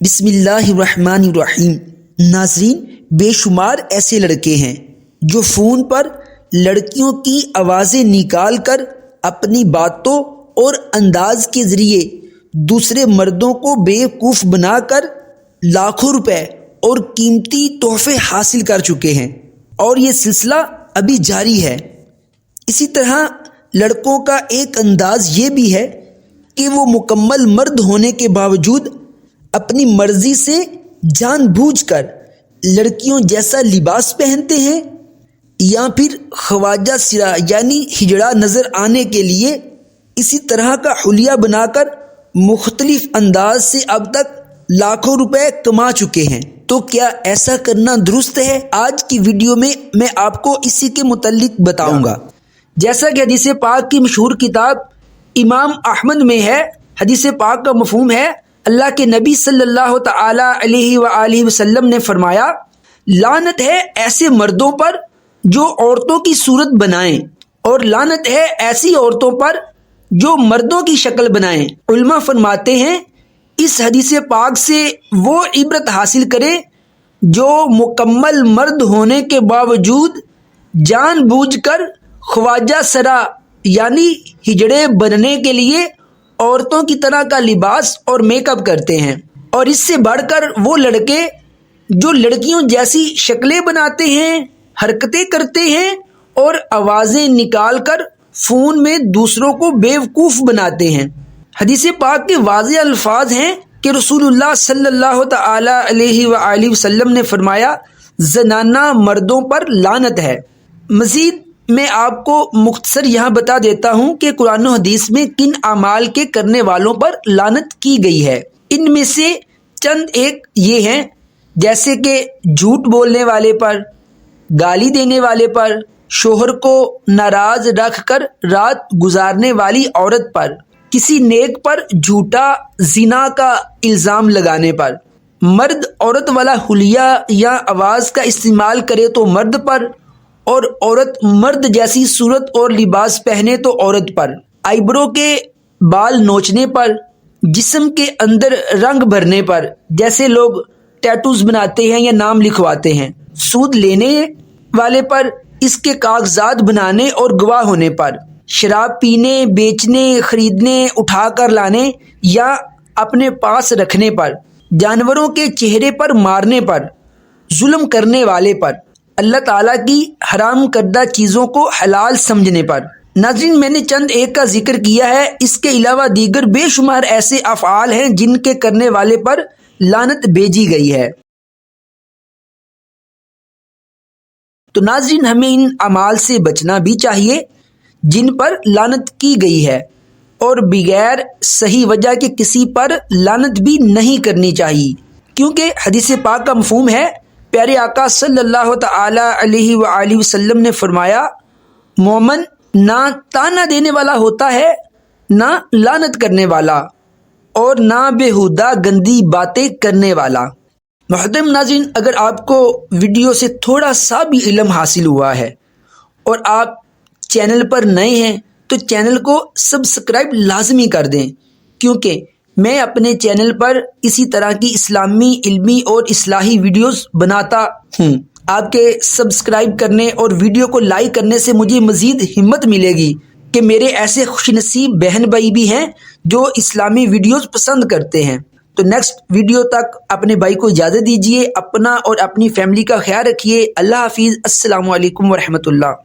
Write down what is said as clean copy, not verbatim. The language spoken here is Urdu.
بسم اللہ الرحمن الرحیم۔ ناظرین، بے شمار ایسے لڑکے ہیں جو فون پر لڑکیوں کی آوازیں نکال کر اپنی باتوں اور انداز کے ذریعے دوسرے مردوں کو بیوقوف بنا کر لاکھوں روپے اور قیمتی تحفے حاصل کر چکے ہیں، اور یہ سلسلہ ابھی جاری ہے۔ اسی طرح لڑکوں کا ایک انداز یہ بھی ہے کہ وہ مکمل مرد ہونے کے باوجود اپنی مرضی سے جان بوجھ کر لڑکیوں جیسا لباس پہنتے ہیں، یا پھر خواجہ سرا یعنی ہجڑا نظر آنے کے لیے اسی طرح کا حلیہ بنا کر مختلف انداز سے اب تک لاکھوں روپے کما چکے ہیں۔ تو کیا ایسا کرنا درست ہے؟ آج کی ویڈیو میں آپ کو اسی کے متعلق بتاؤں گا۔ جیسا کہ حدیث پاک کی مشہور کتاب امام احمد میں ہے، حدیث پاک کا مفہوم ہے، اللہ کے نبی صلی اللہ تعالی علیہ وآلہ وسلم نے فرمایا، لعنت ہے ایسے مردوں پر جو عورتوں کی صورت بنائیں، اور لعنت ہے ایسی عورتوں پر جو مردوں کی شکل بنائیں۔ علماء فرماتے ہیں اس حدیث پاک سے وہ عبرت حاصل کرے جو مکمل مرد ہونے کے باوجود جان بوجھ کر خواجہ سرا یعنی ہجڑے بننے کے لیے عورتوں کی طرح کا لباس اور میک اپ کرتے ہیں، اور اس سے بڑھ کر وہ لڑکے جو لڑکیوں جیسی شکلیں بناتے ہیں، حرکتیں کرتے ہیں اور آوازیں نکال کر فون میں دوسروں کو بیوقوف بناتے ہیں۔ حدیث پاک کے واضح الفاظ ہیں کہ رسول اللہ صلی اللہ تعالی علیہ وآلہ وسلم نے فرمایا، زنانہ مردوں پر لعنت ہے۔ مزید میں آپ کو مختصر یہاں بتا دیتا ہوں کہ قرآن و حدیث میں کن اعمال کے کرنے والوں پر لعنت کی گئی ہے۔ ان میں سے چند ایک یہ ہیں، جیسے کہ جھوٹ بولنے والے پر، گالی دینے والے پر، شوہر کو ناراض رکھ کر رات گزارنے والی عورت پر، کسی نیک پر جھوٹا زنا کا الزام لگانے پر، مرد عورت والا حلیہ یا آواز کا استعمال کرے تو مرد پر، اور عورت مرد جیسی صورت اور لباس پہنے تو عورت پر، آئیبرو کے بال نوچنے پر، جسم کے اندر رنگ بھرنے پر، جیسے لوگ ٹیٹوز بناتے ہیں یا نام لکھواتے ہیں، سود لینے والے پر، اس کے کاغذات بنانے اور گواہ ہونے پر، شراب پینے، بیچنے، خریدنے، اٹھا کر لانے یا اپنے پاس رکھنے پر، جانوروں کے چہرے پر مارنے پر، ظلم کرنے والے پر، اللہ تعالیٰ کی حرام کردہ چیزوں کو حلال سمجھنے پر۔ ناظرین، میں نے چند ایک کا ذکر کیا ہے، اس کے علاوہ دیگر بے شمار ایسے افعال ہیں جن کے کرنے والے پر لعنت بھیجی گئی ہے۔ تو ناظرین، ہمیں ان اعمال سے بچنا بھی چاہیے جن پر لعنت کی گئی ہے، اور بغیر صحیح وجہ کے کسی پر لعنت بھی نہیں کرنی چاہیے، کیونکہ حدیث پاک کا مفہوم ہے، پیارے آقا صلی اللہ تعالی علیہ وآلہ وسلم نے فرمایا، مومن نہ تانا دینے والا ہوتا ہے، نہ لعنت کرنے والا، اور نہ بےہودہ گندی باتیں کرنے والا۔ محترم ناظرین، اگر آپ کو ویڈیو سے تھوڑا سا بھی علم حاصل ہوا ہے اور آپ چینل پر نئے ہیں تو چینل کو سبسکرائب لازمی کر دیں، کیونکہ میں اپنے چینل پر اسی طرح کی اسلامی، علمی اور اصلاحی ویڈیوز بناتا ہوں۔ آپ کے سبسکرائب کرنے اور ویڈیو کو لائک کرنے سے مجھے مزید ہمت ملے گی کہ میرے ایسے خوش نصیب بہن بھائی بھی ہیں جو اسلامی ویڈیوز پسند کرتے ہیں۔ تو نیکسٹ ویڈیو تک اپنے بھائی کو اجازت دیجیے، اپنا اور اپنی فیملی کا خیال رکھیے۔ اللہ حافظ، السلام علیکم ورحمۃ اللہ۔